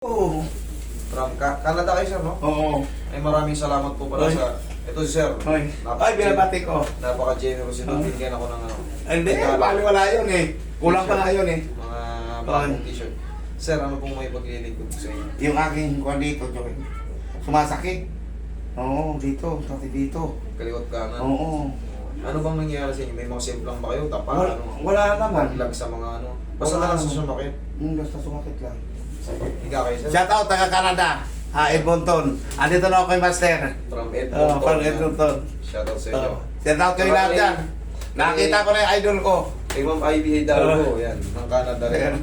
Oo. From Canada kayo, sir, no? Oo. Ay, maraming salamat po pala Oy. sa... Ito si sir. Hoy. Ay, binabati ko. Napaka-generous ito. Binigyan ako ng ano. Hindi, wala yun eh. Kulang pa nga yun eh. Mga bagong t-shirt. Sir, ano pong may paglilingkod ko sa inyo? Yung aking kuwan dito, Joy. Sumasakit. Oo, dito. Pati dito. Kaliwat kanan. Oo. Ano bang nangyayari sa inyo? May mga simplang ba kayo? Tapa, Wala, ano? wala naman. Lag sa mga ano? Basta Wala na lang sa naman. sumakit. Basta sumakit lang. Higa kayo, sir. Shout out, taga Canada. Edmonton. Andito na ako kay Master. From Oo, Edmonton. from Edmonton. Shout out sa inyo. Shout out kayo lahat dyan. Nakita ko na yung idol ko. Kay Ma'am Ivy Hidalgo. Yan. Ng Canada rin.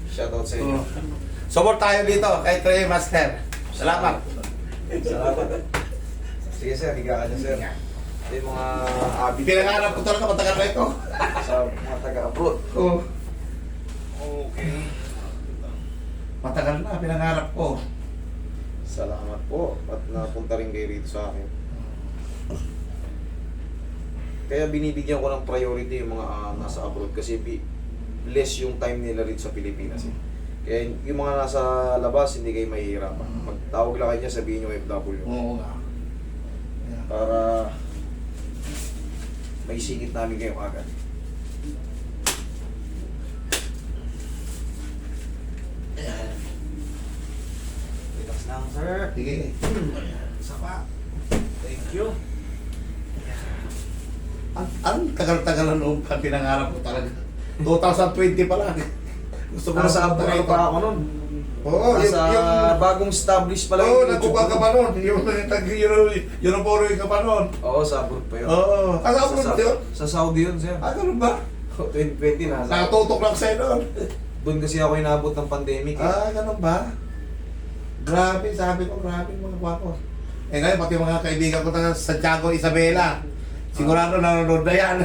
Shout out sa inyo. Support tayo dito kay Trey Master. Salamat. Salamat. Sige, sir. Higa ka dyan, sir. Ito yung mga abi. Pinangarap ko talaga matagal na ito. Sa mga taga-abroad. Oo. Okay. Matagal na, pinangarap ko. Salamat po at napunta rin kayo rito sa akin. Kaya binibigyan ko ng priority yung mga nasa abroad kasi less yung time nila rito sa Pilipinas. Kaya yung mga nasa labas, hindi kayo mahihirapan. Magtawag lang kayo niya, sabihin nyo FW. Oo nga. Para may singit namin kayo agad. Relax lang, sir. Sige. Isa pa. Thank you. Ang tagal-tagal na noong pinangarap ko talaga. 2020 pa lang. Gusto ko na Nasa sa abroad pa ako nun. Oo, Nasa bagong established pa lang Oo, yung nagkukuha ka pa nun. Yun ang puro ka pa nun. Oo, sa abroad pa yun. Oo. Sa abroad Sa- ba yun? Sa Saudi yun, sir. Ah, ganun ba? 2020 na. Nakatutok lang sa'yo nun. Doon kasi ako inabot ng pandemic. Eh. Ah, ganun ba? Grabe, sabi ko, grabe mga gwapo. Eh ngayon, pati mga kaibigan ko taga Santiago, Isabela. Sigurado nanonood na yan.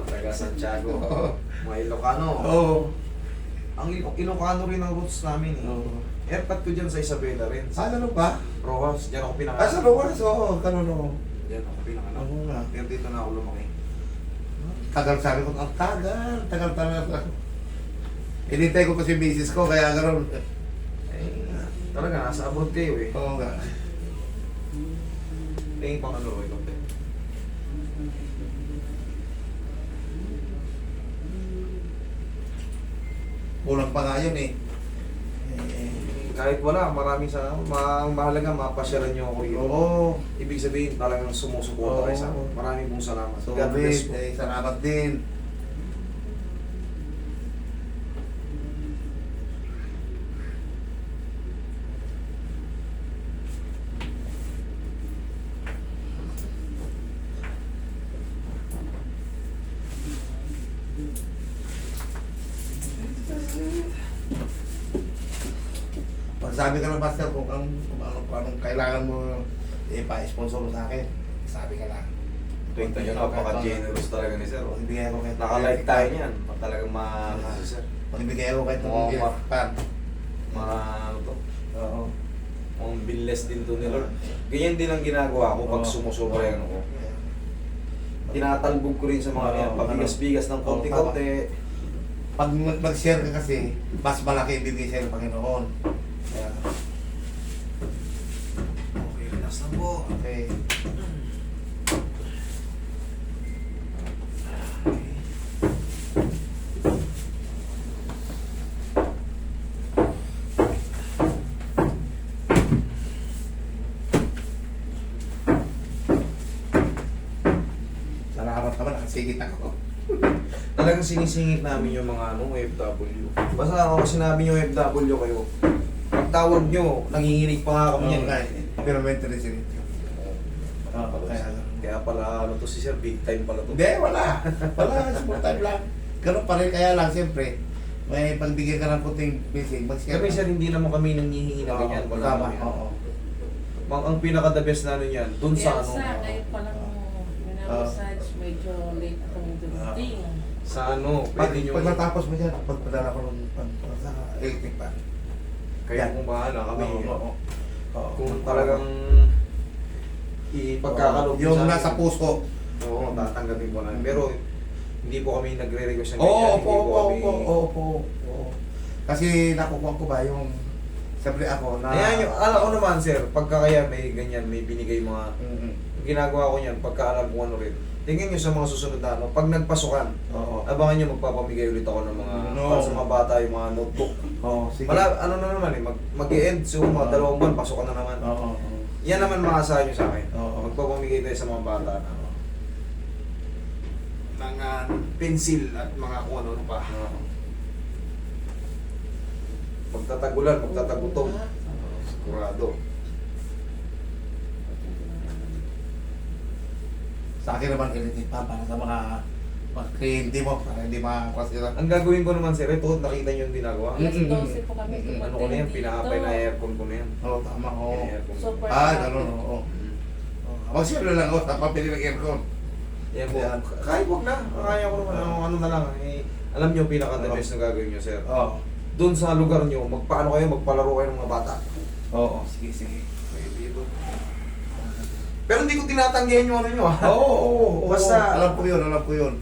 Taga Santiago. Mga Ilocano. Oo. Ang Ilocano rin ang roots namin. Eh. Oo. Airpot ko dyan sa Isabela rin. Ah, ganun ba? Rojas, dyan ako Ah, pinanganak. sa Rojas, oo, ganun oo. Dyan ako pinanganak. Oo nga. Pero dito na ako lumaki. Tagal sabi ko, ang tagal. Inintay ko kasi misis ko, kaya ganun. Eh, talaga, nasa abroad kayo eh. Oo nga. Tingin pang ano, ikaw. Kulang pa nga yun eh. Kahit wala, maraming sa ang mahalaga mapasyalan niyo ako rito. Oo. Ibig sabihin talagang sumusuporta kayo sa akin. Oo. Maraming pong salamat. So, God bless po. salamat din. Pagsabi ka ng master kung anong kailangan mo pa-sponsor mo sa akin, sabi ka lang. Tingnan niyo, napaka-generous talaga ni sir. Magbigay ako kahit Naka-like tayo niyan. Pag talagang si sir. Magbigay ako kahit Oo, pan. Mga ano to. Oo. Mga binless din to ni Lord. Ganyan din ang ginagawa ko pag Oo. sumusobra yung ano ko. Tinatalbog ko rin sa mga Oo, yan. Pabigas-bigas ng konti-konti. Pag mag-share ka kasi, mas malaki yung bibigay sa'yo ng Panginoon. Kaya, Okay, relax lang po. okay. Salamat naman, nakasigit ako. Talagang sinisingit namin yung mga OFW. Basta ako sinabi nyo OFW kayo, pag tawag nyo, nanginginig pa nga kami yan. Pero mentally sinit. Kaya pala ano to si Sir, big time pala to. Hindi, wala. Wala, small time lang. Ganun pa rin, kaya lang, siyempre, may pagbigyan ka ng puting busy, mag-share Kami ka. Sir, hindi naman kami nangihingi na ganyan. Oo, Wala tama, kami. oo. Ang pinaka-the best na ano yan, dun sa ano, Sa ngayon pa lang minamassage, medyo late kong dumating. sa ano, Pag, pwede nyo, pag natapos mo dyan, pagpadala ko ng sa electric pan. kayo kung bahala kami. Oo. Kung talagang ipagkakalog nyo yung sa amin, nasa puso. oo, tatanggapin ko na. Pero hindi po kami nagre-request ng Oo, ganyan, opo, hindi po opo, kami... opo, opo. Kasi nakukuha ko ba yung sabi ako na Ayan yung, alam ko naman sir, pagka kaya may ganyan, may binigay mga, Mm-mm. ginagawa ko yan, pagka alam ko ano rin. Tingin nyo sa mga susunod na ano, pag nagpasukan, Oo. abangan nyo magpapamigay ulit ako ng mga, No. para sa mga bata, yung mga notebook. Oo, sige. Ano na naman eh, mag-i-end, so mga 2 buwan, pasukan na naman. Oo. Yan naman maasahan nyo sa akin. Oo. Magpapamigay tayo sa mga bata na ng pencil at mga kung ano pa. Magtatagulan, magtatagutong. Sigurado. Sa akin naman ilitid pa para sa mga kliyente mo para hindi makakuha sila. Ang gagawin ko naman sir, ito nakita nyo yung ginagawa. Alas 12 po kami Mm-mm. Ano ko na yan, pinaapay na aircon ko na yan. Oo, tama. Oo. Aircon. Super Ganun, oo. Mag-share lang ako, tapapili ng aircon. Yan po. Yan. Kahit wag na. Kaya ko naman. Ano na lang. Eh, alam nyo, pinaka-the best na gagawin nyo sir. Oo. Doon sa lugar nyo, magpaano kayo, magpalaro kayo ng mga bata. Oo, sige, sige. Pero hindi ko tinatanggihan yung ano nyo ha. Oo. Basta- alam ko yun.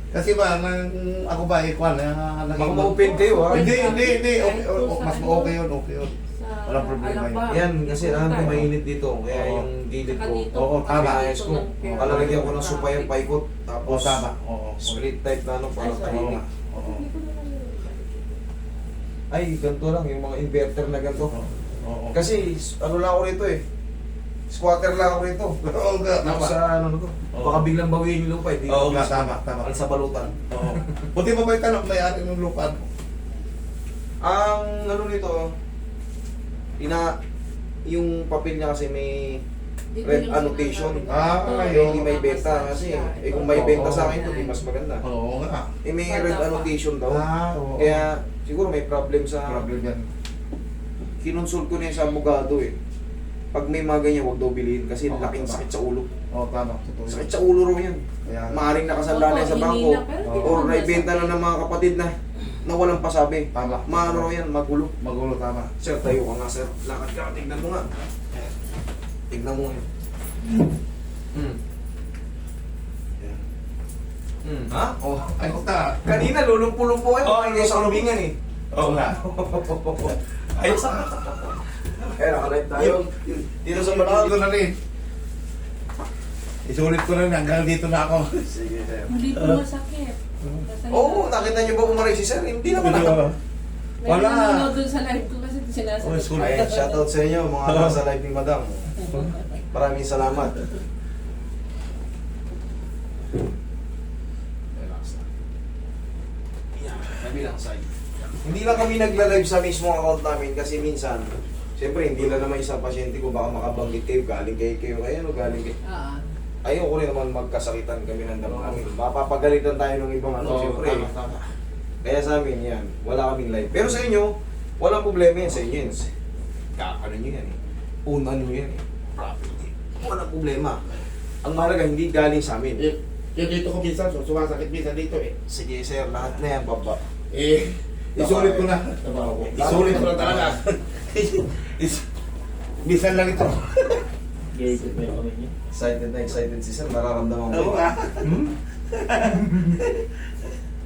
Kasi ba, nang ako ba, ikuan, Baka ma-open kayo, ha? Hindi. Okay, mas okay yun. Sa Walang problema Alabang. Yan, kasi alam ko mainit dito. Kaya Oo. yung gilid Saka ko, dito, Oo, tama. ayos ko. Kalalagyan ko ng supay ang paikot. Oo, Tapos, tama. Oo. split type na ano, para Ay, sorry. Oo tahimik. nga. Oo. Ay, ganito lang, yung mga inverter na ganito. Oo. Kasi, ano lang ako rito eh. Squatter lang ako rito. Oo nga, tama. Sa ano na to. Oo. Baka biglang bawiin yung lupa eh. Di Oo ko nga, bisa. tama. Al sa balutan. Oo. Buti mo ba yung tanong, may-ari ng lupa? Ang ano nito, yung papel niya kasi may Dito red yung annotation. sinasabi. Ah, Hindi yung may benta kasi. Eh kung may benta sa akin, di mas maganda. Oo nga. Eh may red annotation daw. Oo. Kaya siguro may problem sa... Problem yan. Kinonsult ko na yung sa abogado eh. Pag may mga ganyan, huwag daw bilhin kasi Oo, laking tama. sakit sa ulo. Oo, tama. Totoo Sakit yun. sa ulo raw yan. Kaya, Maaring nakasanla na yan sa bangko. Or naibenta na ng mga kapatid na walang pasabi. tama. Maano raw yan, magulo. Magulo, tama. Sir, tayo ka nga sir. Lakad ka, tignan mo nga. Tignan mo nga. Ha? Oh. Ay, puta. Kanina, lulumpo-lumpo kayo. Oo, Kayo sa lubingan eh. Oo nga. Ayos. Eh, nakalive tayo. Dito sa Isulit ko Manalo. na rin. Isulit ko na rin. Hanggang dito na ako. Sige, sir. Hindi po masakit. Oo, nakita niyo ba umaray si sir? Hindi naman ako. May Wala. nanonood dun sa live ko kasi sinasabi. Oh, school. Ayan, shoutout sa inyo mga nasa live ni Madam. Maraming salamat. Relax na. Yan, kabilang side. Hindi lang kami nagla-live sa mismong account namin kasi minsan, siyempre hindi lang naman isang pasyente ko baka makabanggit kayo, galing kayo kaya ano, galing kayo. Ayoko rin naman magkasakitan kami ng namin. Mapapagalitan tayo ng ibang ano, Oo, siyempre. tama. Kaya sa amin yan, wala kaming live. Pero sa inyo, walang problema yan sa inyo yan. Ano nyo yan eh. Unan nyo yan eh. Property. Walang problema. Ang mahalaga, hindi galing sa amin. Yung dito ko minsan, sumasakit minsan dito eh. Sige sir, lahat na yan, baba. Isulit ko na. Isulit ko na talaga. Minsan lang ito. Excited si sir, nararamdaman Oo ko. nga.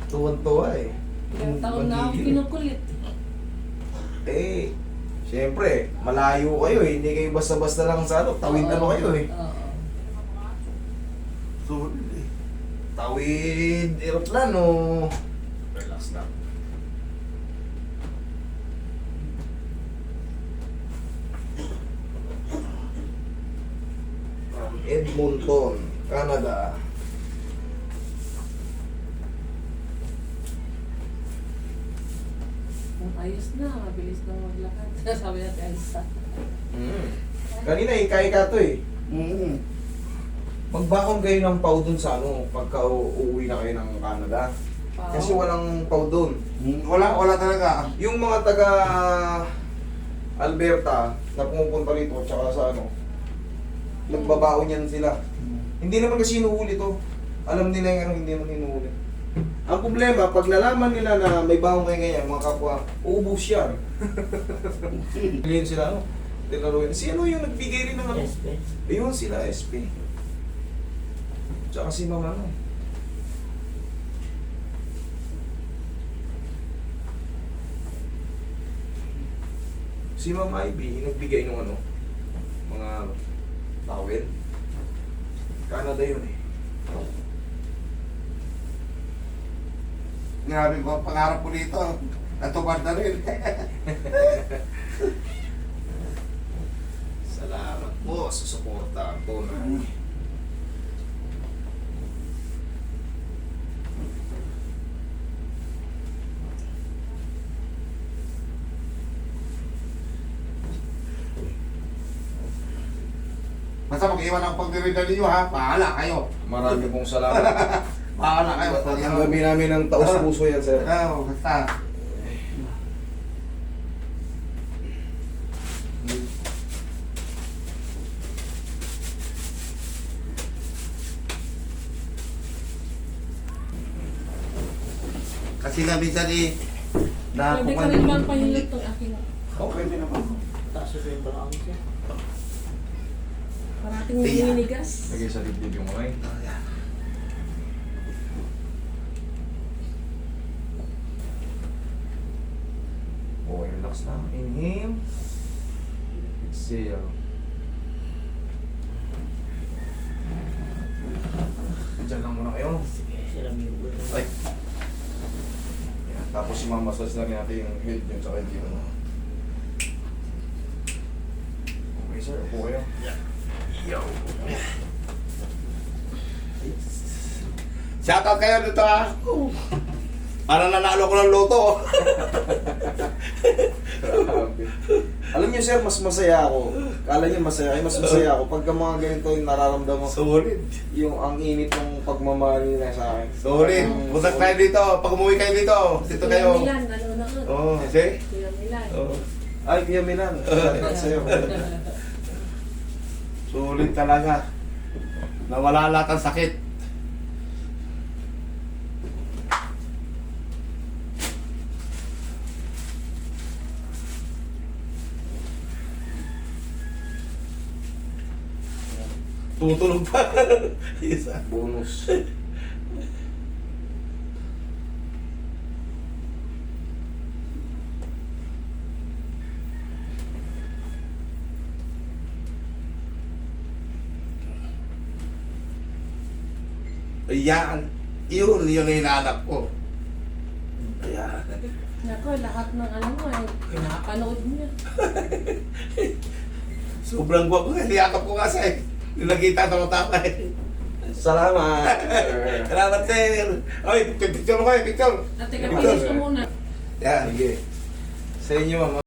Tuwan-tuwa eh. Ilang taon na akong kinukulit. Eh, siyempre, malayo kayo eh. Hindi kayo basta-basta lang sa ano. Tawid ano kayo eh. Oo. Sulit eh. Tawid aeroplano. Relax lang. From Edmonton, Canada. Ayos na, mabilis na maglakad. Sabi natin, ayos na. Kanina ika-ika to eh. Mm. Magbakon kayo ng pau dun sa ano, pagka uuwi na kayo ng Canada. Kasi walang pau dun. Wala talaga. Yung mga taga Alberta na pumupunta rito tsaka sa ano, nagbabaon yan sila. Hindi naman kasi hinuhuli to. Alam nila yung ano, hindi naman hinuhuli. Ang problema, pag nalaman nila na may baong kayo ganyan, mga kapwa, uubos yan. Ngayon sila, ano, tinaruin. Sino yung nagbigay rin ng ano? Ayun sila, SP. Tsaka si Mama, ano. Si Ma'am Ivy, nagbigay ng ano, mga towel. Canada yun eh. Grabe ko, ang pangarap ko dito. Natupad na rin. Salamat po sa suporta. Tunay. Basta mag-iwan ang pagdirinda ninyo ha. Bahala kayo. Marami pong salamat. Bahala kayo. Ang gabi namin ng taos puso yan, sir. Oo, basta. Kasi nga minsan Pwede ka rin bang pahilot ng aking Okay, din naman. Taas yung balakang siya. parating nilinigas? Lagay sa dibdib yung kamay. Okay, relax na. Inhale. Exhale. Diyan lang muna kayo. Sila may ulo. Ay. Yan. Tapos i-massage na rin natin yung head yun sa hindi ano. Okay sir, upo kayo. Shoutout kayo dito ha. Para nanalo ko ng loto. Grabe. Alam niyo sir, mas masaya ako. Kala niyo masaya kayo, mas masaya ako. Pagka mga ganito yung nararamdaman ko, Solid. yung ang init ng pagmamahal nila sa akin. Solid. Busak tayo dito. Pag umuwi kayo dito. Dito Kuya kayo. Milan, nanonood. Oo, see? Kuya Milan. Oo. Ay, Kuya Milan. Salamat sa'yo. Sulit talaga. Nawala lahat ang sakit. Tumutulog pa. Isa. Bonus. Ayan. Yun yung hinahanap ko. Ayan. Nako, lahat ng ano mo ay pinapanood niya. Sobrang gwapo nga. Niyakap ko kasi. Nilagita sa mata eh. Salamat. sir. Salamat sir. Oy, picture mo kayo, picture. At teka, Ikaw, finish sir. ko muna. Yan. Sige. Sa inyo, ma'am.